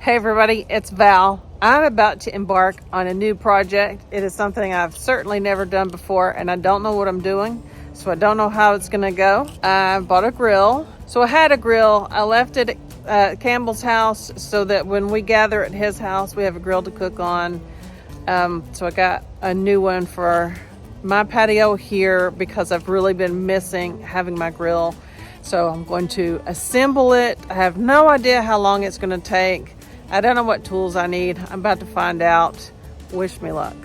Hey everybody, it's Val. I'm about to embark on a new project. It is something I've certainly never done before, and I don't know what I'm doing, so I don't know how it's gonna go. I bought a grill. So I had a grill. I left it at Campbell's house so that when we gather at his house, we have a grill to cook on. So I got a new one for my patio here because I've really been missing having my grill. So I'm going to assemble it. I have no idea how long it's going to take. I don't know what tools I need. I'm about to find out. Wish me luck.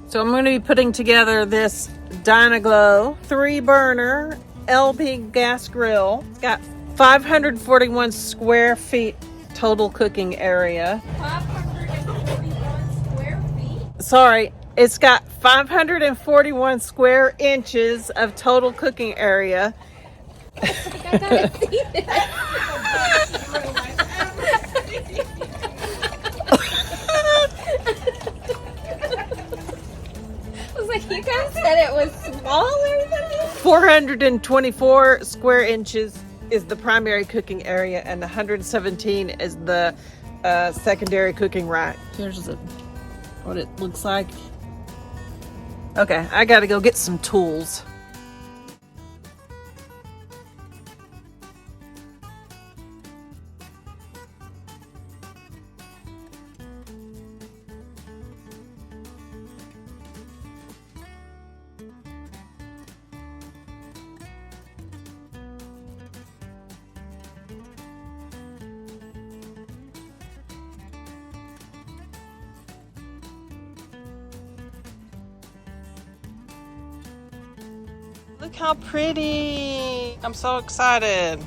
So I'm going to be putting together this Dyna-Glo 3-burner LP gas grill. It's got 541 square feet total cooking area. 541 square feet? Sorry, it's got 541 square inches of total cooking area. I gotta see this. I was like, you guys said it was smaller than this? 424 square inches is the primary cooking area, and 117 is the secondary cooking rack. Here's what it looks like. Okay, I gotta go get some tools. Look how pretty. I'm so excited.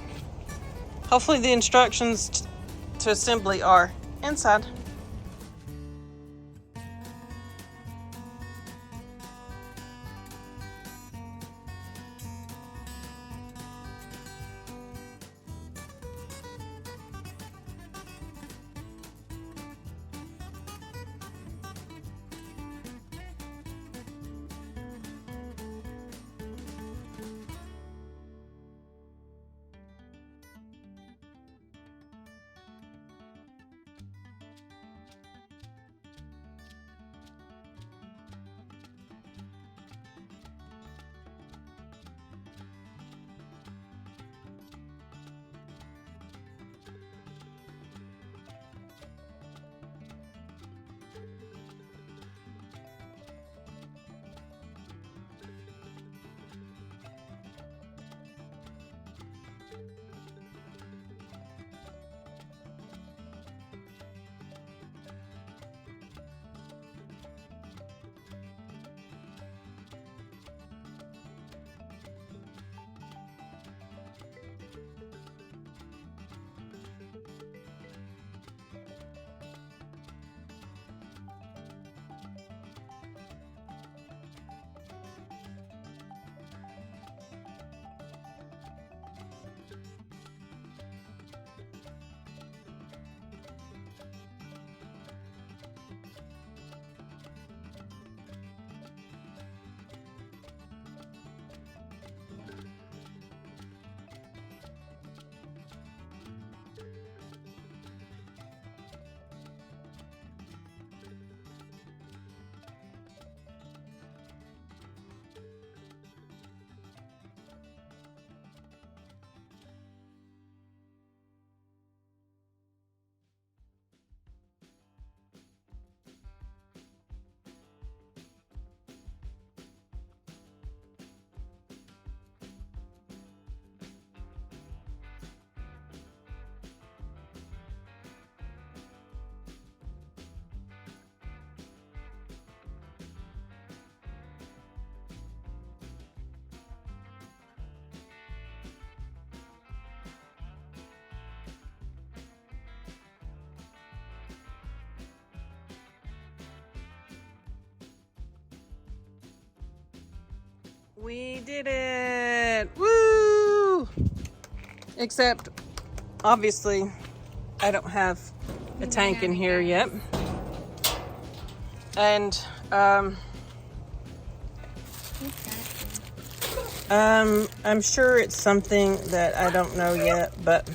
Hopefully the instructions to assembly are inside. We did it! Woo! Except, obviously, I don't have a tank in here yet. And, I'm sure it's something that I don't know yet, but,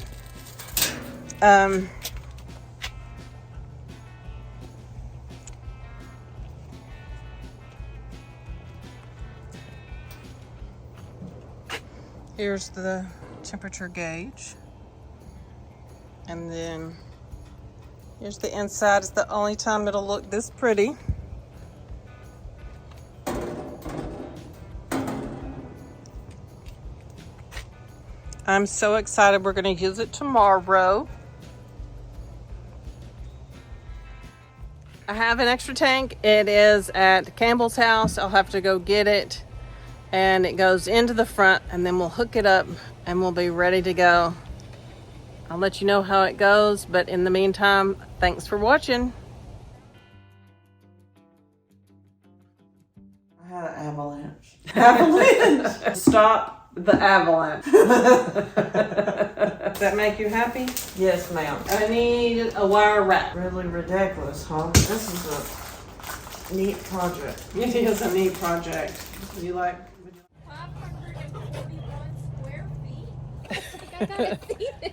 Here's the temperature gauge. And then here's the inside. It's the only time it'll look this pretty. I'm so excited. We're going to use it tomorrow. I have an extra tank. It is at Campbell's house. I'll have to go get it. And it goes into the front, and then we'll hook it up and we'll be ready to go. I'll let you know how it goes, but in the meantime, thanks for watching. I had an avalanche. Avalanche! Stop the avalanche. Does that make you happy? Yes, ma'am. I need a wire wrap. Really ridiculous, huh? This is a neat project. It is a neat project. You like? 541 square feet? I think I gotta see this.